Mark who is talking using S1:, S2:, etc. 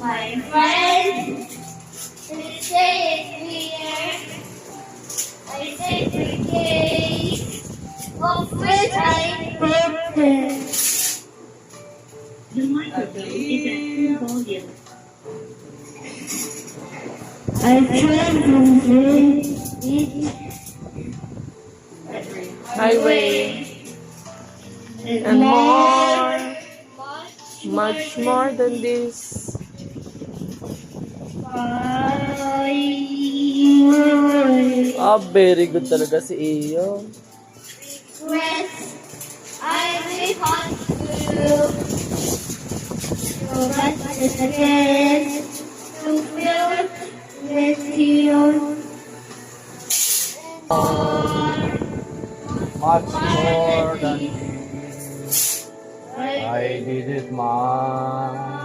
S1: My friend, they say it's here. I say 3 days, of which I purpose.
S2: The microphone is at full volume.
S1: I try to each
S3: Highway and more, much more than this. Ah, very good talaga si Iyo.
S1: Request I will want to practice again to feel with you.
S4: Much more than this. I did it my